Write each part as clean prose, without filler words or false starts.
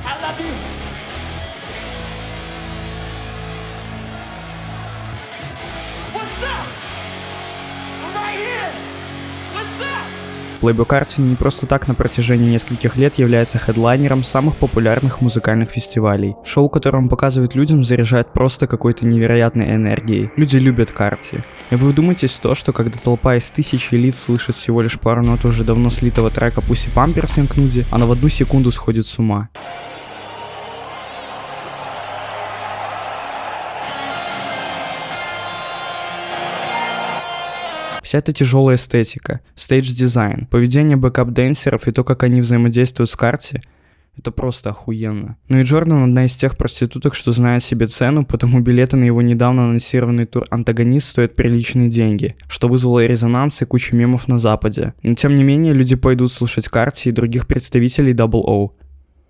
I love you. What's up? I'm right here. What's up? Playboi Carti не просто так на протяжении нескольких лет является хедлайнером самых популярных музыкальных фестивалей. Шоу, которое он показывает людям, заряжает просто какой-то невероятной энергией. Люди любят Карти. И вы вдумайтесь в то, что когда толпа из тысячи лиц слышит всего лишь пару нот уже давно слитого трека Pussy Pampers and Nudie, она в одну секунду сходит с ума. Вся эта тяжелая эстетика, стейдж-дизайн, поведение бэкап-дэнсеров и то, как они взаимодействуют с Карти, это просто охуенно. Ну и Джордан одна из тех проституток, что знает себе цену, потому билеты на его недавно анонсированный тур «Антагонист» стоят приличные деньги, что вызвало резонанс и кучу мемов на Западе. Но тем не менее, люди пойдут слушать Карти и других представителей Double O.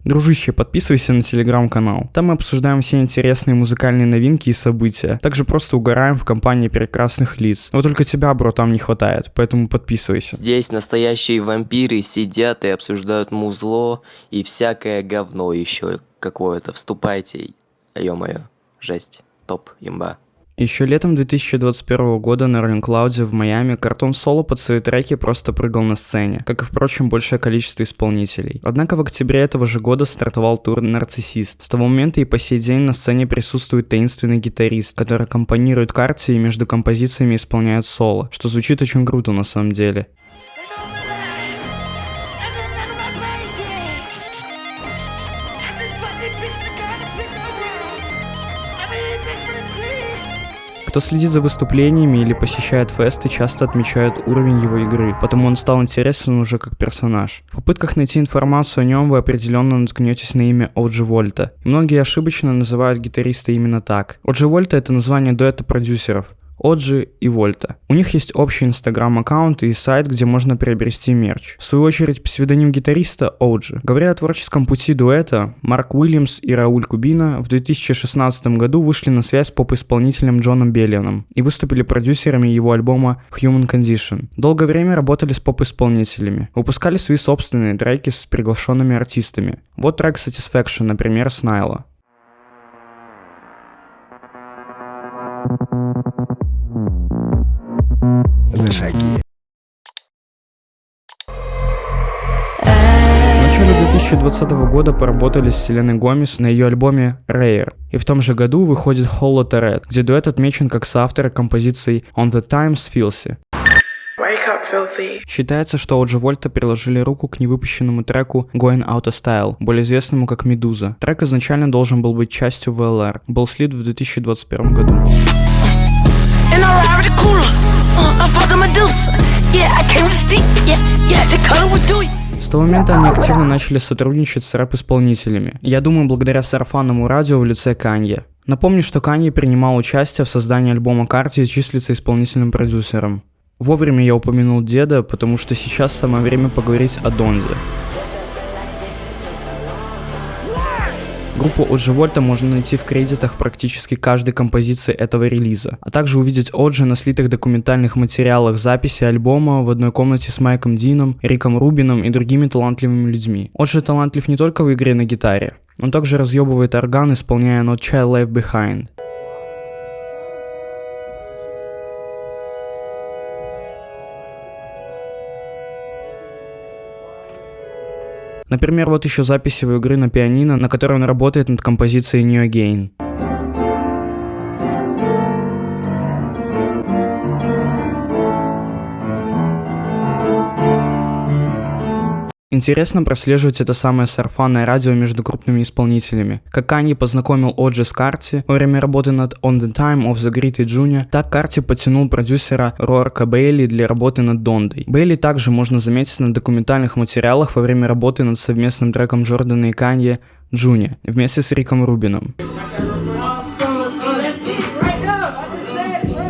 Дружище, подписывайся на телеграм-канал. Там мы обсуждаем все интересные музыкальные новинки и события. Также просто угораем в компании прекрасных лиц. Вот только тебя, бро, там не хватает, поэтому подписывайся. Здесь настоящие вампиры сидят и обсуждают музло и всякое говно еще какое-то. Вступайте, ё-моё, жесть, топ, имба. Еще летом 2021 года на Rolling Loud в Майами Cartoon Solo под свои треки просто прыгал на сцене, как и, впрочем, большее количество исполнителей. Однако в октябре этого же года стартовал тур «Нарциссист». С того момента и по сей день на сцене присутствует таинственный гитарист, который аккомпанирует Карти и между композициями исполняет соло, что звучит очень круто на самом деле. Кто следит за выступлениями или посещает фесты, часто отмечают уровень его игры, потому он стал интересен уже как персонаж. В попытках найти информацию о нем вы определенно наткнетесь на имя Оджи Вольта. И многие ошибочно называют гитариста именно так. Оджи Вольта — это название дуэта продюсеров Оджи и Вольта. У них есть общий инстаграм-аккаунт и сайт, где можно приобрести мерч. В свою очередь, псевдоним гитариста — Оджи. Говоря о творческом пути дуэта, Марк Уильямс и Рауль Кубина в 2016 году вышли на связь с поп-исполнителем Джоном Беллианом и выступили продюсерами его альбома Human Condition. Долгое время работали с поп-исполнителями, выпускали свои собственные треки с приглашенными артистами. Вот трек Satisfaction, например, с Найла. Зашаги. В начале 2020 года поработали с Селеной Гомес на ее альбоме Rare. И в том же году выходит Hollow Tourette, где дуэт отмечен как соавтор композиции On the Times Filthy. Считается, что Оджи Вольта приложили руку к невыпущенному треку Going Out of Style, более известному как Медуза. Трек изначально должен был быть частью VLR, был слит в 2021 году. С того момента они активно начали сотрудничать с рэп-исполнителями. Я думаю, благодаря сарафанному радио в лице Канье. Напомню, что Канье принимал участие в создании альбома Карти и числится исполнительным продюсером. Вовремя я упомянул деда, потому что сейчас самое время поговорить о Донзе. Группу Оджи Вольта можно найти в кредитах практически каждой композиции этого релиза, а также увидеть Оджи на слитых документальных материалах записи альбома в одной комнате с Майком Дином, Риком Рубином и другими талантливыми людьми. Оджи талантлив не только в игре на гитаре, он также разъебывает орган, исполняя No Child Left Behind. Например, вот еще запись его игры на пианино, на которой он работает над композицией New Again. Интересно прослеживать это самое сарафанное радио между крупными исполнителями. Как Канье познакомил Оджи с Карти во время работы над On the Time of the Gritty Jr., так Карти подтянул продюсера Роарка Бейли для работы над Дондой. Бейли также можно заметить на документальных материалах во время работы над совместным треком Джордана и Канье «Джуни» вместе с Риком Рубином.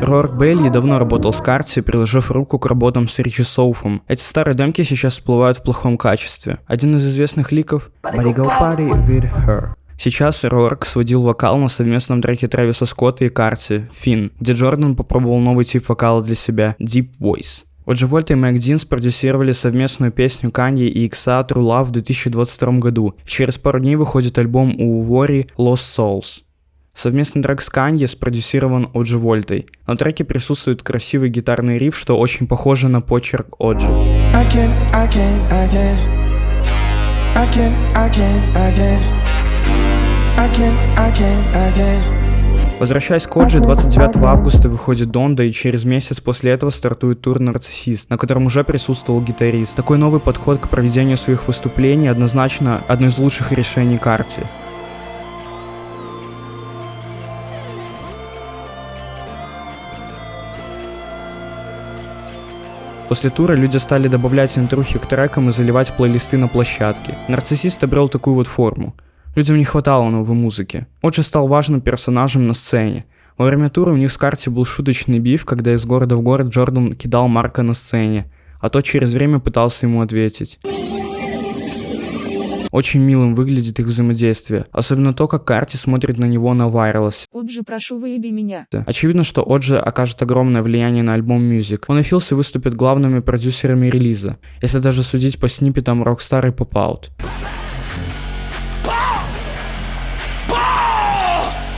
Роарк Бейли давно работал с Карти, приложив руку к работам с Ричи Соуфом. Эти старые демки сейчас всплывают в плохом качестве. Один из известных ликов — Body Go Party with Her. Сейчас Роарк сводил вокал на совместном треке Трэвиса Скотта и Карти «Finn», где Джордан попробовал новый тип вокала для себя — Deep Voice. Оджи Вольта и Мэг Дин спродюсировали совместную песню Канье и Икса True Love в 2022 году. Через пару дней выходит альбом у Worry Lost Souls. Совместный трек с Канье спродюсирован Оджи Вольтой. На треке присутствует красивый гитарный риф, что очень похоже на почерк Оджи. Возвращаясь к Оджи, 29 августа выходит Донда, и через месяц после этого стартует тур «Нарциссист», на котором уже присутствовал гитарист. Такой новый подход к проведению своих выступлений однозначно одно из лучших решений Карти. После тура люди стали добавлять интрухи к трекам и заливать плейлисты на площадке. «Нарциссист» обрел такую вот форму. Людям не хватало новой музыки. Оджи стал важным персонажем на сцене. Во время тура у них с Карти был шуточный биф, когда из города в город Джордан кидал Марка на сцене, а тот через время пытался ему ответить. Очень милым выглядит их взаимодействие, особенно то, как Карти смотрит на него на Wireless. Оджи, прошу, выеби меня. Очевидно, что Оджи окажет огромное влияние на альбом Music. Он и Филси выступят главными продюсерами релиза, если даже судить по сниппетам Rockstar и Pop Out.